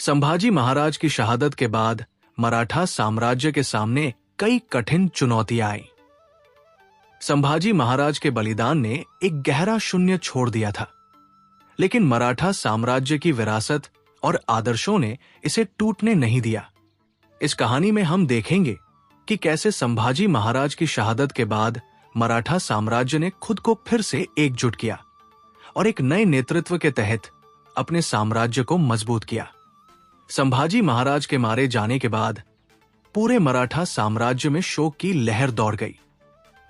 संभाजी महाराज की शहादत के बाद मराठा साम्राज्य के सामने कई कठिन चुनौतियां आईं। संभाजी महाराज के बलिदान ने एक गहरा शून्य छोड़ दिया था, लेकिन मराठा साम्राज्य की विरासत और आदर्शों ने इसे टूटने नहीं दिया। इस कहानी में हम देखेंगे कि कैसे संभाजी महाराज की शहादत के बाद मराठा साम्राज्य ने खुद को फिर से एकजुट किया और एक नए नेतृत्व के तहत अपने साम्राज्य को मजबूत किया। संभाजी महाराज के मारे जाने के बाद पूरे मराठा साम्राज्य में शोक की लहर दौड़ गई।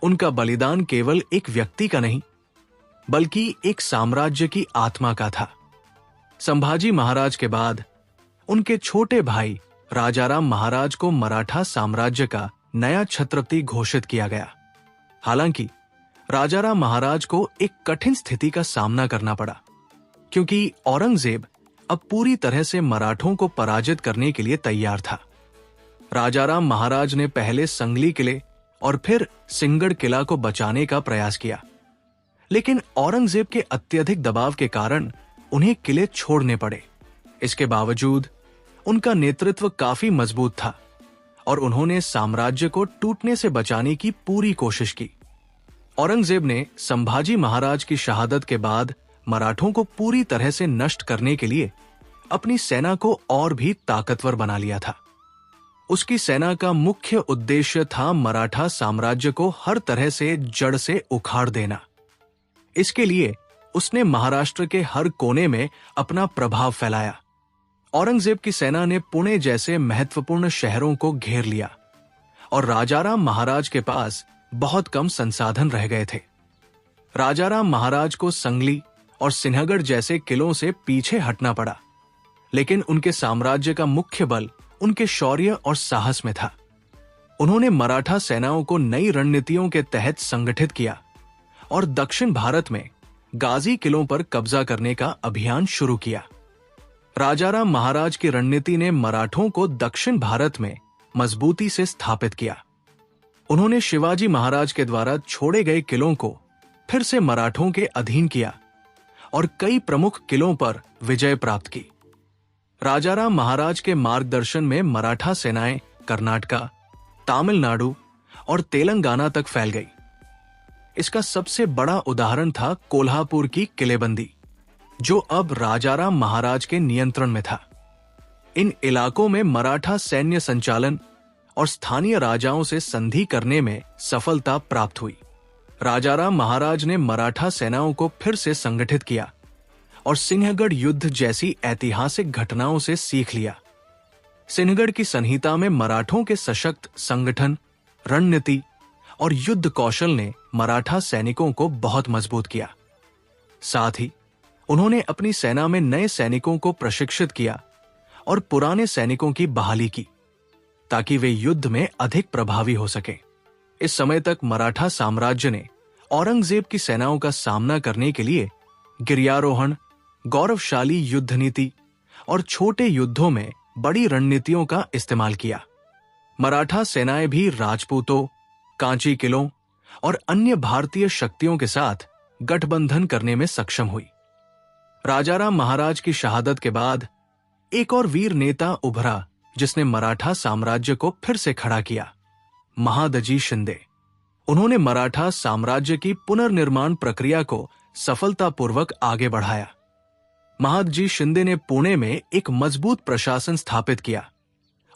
उनका बलिदान केवल एक व्यक्ति का नहीं, बल्कि एक साम्राज्य की आत्मा का था। संभाजी महाराज के बाद उनके छोटे भाई राजाराम महाराज को मराठा साम्राज्य का नया छत्रपति घोषित किया गया। हालांकि राजाराम महाराज को एक कठिन स्थिति का सामना करना पड़ा, क्योंकि औरंगजेब अब पूरी तरह से मराठों को पराजित करने के लिए तैयार था। राजाराम महाराज ने पहले संगली किले और फिर सिंगड़ किला को बचाने का प्रयास किया, लेकिन औरंगजेब के अत्यधिक दबाव के कारण उन्हें किले छोड़ने पड़े। इसके बावजूद उनका नेतृत्व काफी मजबूत था और उन्होंने साम्राज्य को टूटने से बचाने की पूरी कोशिश की। औरंगजेब ने संभाजी महाराज की शहादत के बाद मराठों को पूरी तरह से नष्ट करने के लिए अपनी सेना को और भी ताकतवर बना लिया था। उसकी सेना का मुख्य उद्देश्य था मराठा साम्राज्य को हर तरह से जड़ से उखाड़ देना। इसके लिए उसने महाराष्ट्र के हर कोने में अपना प्रभाव फैलाया। औरंगजेब की सेना ने पुणे जैसे महत्वपूर्ण शहरों को घेर लिया और राजाराम महाराज के पास बहुत कम संसाधन रह गए थे। राजाराम महाराज को संगली और सिन्हगढ़ जैसे किलों से पीछे हटना पड़ा, लेकिन उनके साम्राज्य का मुख्य बल उनके शौर्य और साहस में था। उन्होंने मराठा सेनाओं को नई रणनीतियों के तहत संगठित किया और दक्षिण भारत में गाजी किलों पर कब्जा करने का अभियान शुरू किया। राजाराम महाराज की रणनीति ने मराठों को दक्षिण भारत में मजबूती से स्थापित किया। उन्होंने शिवाजी महाराज के द्वारा छोड़े गए किलों को फिर से मराठों के अधीन किया और कई प्रमुख किलों पर विजय प्राप्त की। राजाराम महाराज के मार्गदर्शन में मराठा सेनाएं कर्नाटका, तमिलनाडु और तेलंगाना तक फैल गई। इसका सबसे बड़ा उदाहरण था कोल्हापुर की किलेबंदी, जो अब राजाराम महाराज के नियंत्रण में था। इन इलाकों में मराठा सैन्य संचालन और स्थानीय राजाओं से संधि करने में सफलता प्राप्त हुई। राजाराम महाराज ने मराठा सेनाओं को फिर से संगठित किया और सिन्हगढ़ युद्ध जैसी ऐतिहासिक घटनाओं से सीख लिया। सिन्हगढ़ की संहिता में मराठों के सशक्त संगठन, रणनीति और युद्ध कौशल ने मराठा सैनिकों को बहुत मजबूत किया। साथ ही उन्होंने अपनी सेना में नए सैनिकों को प्रशिक्षित किया और पुराने सैनिकों की बहाली की, ताकि वे युद्ध में अधिक प्रभावी हो सके। इस समय तक मराठा साम्राज्य ने औरंगजेब की सेनाओं का सामना करने के लिए गिर्यारोहण, गौरवशाली युद्ध नीति और छोटे युद्धों में बड़ी रणनीतियों का इस्तेमाल किया। मराठा सेनाएं भी राजपूतों, कांची किलों और अन्य भारतीय शक्तियों के साथ गठबंधन करने में सक्षम हुई। राजाराम महाराज की शहादत के बाद एक और वीर नेता उभरा जिसने मराठा साम्राज्य को फिर से खड़ा किया, महादजी शिंदे। उन्होंने मराठा साम्राज्य की पुनर्निर्माण प्रक्रिया को सफलतापूर्वक आगे बढ़ाया। महादजी शिंदे ने पुणे में एक मजबूत प्रशासन स्थापित किया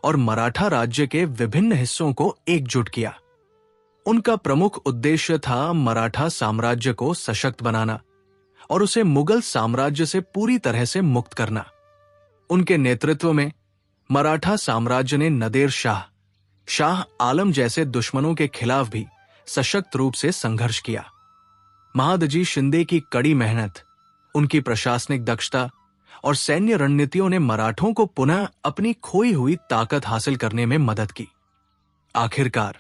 और मराठा राज्य के विभिन्न हिस्सों को एकजुट किया। उनका प्रमुख उद्देश्य था मराठा साम्राज्य को सशक्त बनाना और उसे मुगल साम्राज्य से पूरी तरह से मुक्त करना। उनके नेतृत्व में मराठा साम्राज्य ने नादेर शाह, शाह आलम जैसे दुश्मनों के खिलाफ भी सशक्त रूप से संघर्ष किया। महादजी शिंदे की कड़ी मेहनत, उनकी प्रशासनिक दक्षता और सैन्य रणनीतियों ने मराठों को पुनः अपनी खोई हुई ताकत हासिल करने में मदद की। आखिरकार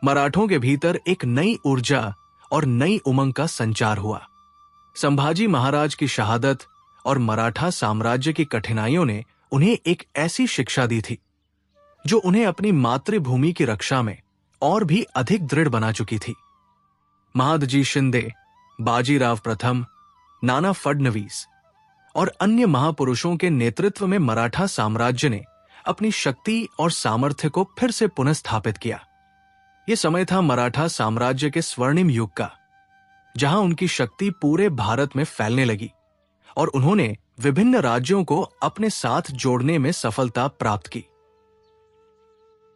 मराठों के भीतर एक नई ऊर्जा और नई उमंग का संचार हुआ। संभाजी महाराज की शहादत और मराठा साम्राज्य की कठिनाइयों ने उन्हें एक ऐसी शिक्षा दी थी जो उन्हें अपनी मातृभूमि की रक्षा में और भी अधिक दृढ़ बना चुकी थी। महादजी शिंदे, बाजीराव प्रथम, नाना फडणवीस और अन्य महापुरुषों के नेतृत्व में मराठा साम्राज्य ने अपनी शक्ति और सामर्थ्य को फिर से पुनर्स्थापित किया। यह समय था मराठा साम्राज्य के स्वर्णिम युग का, जहां उनकी शक्ति पूरे भारत में फैलने लगी और उन्होंने विभिन्न राज्यों को अपने साथ जोड़ने में सफलता प्राप्त की।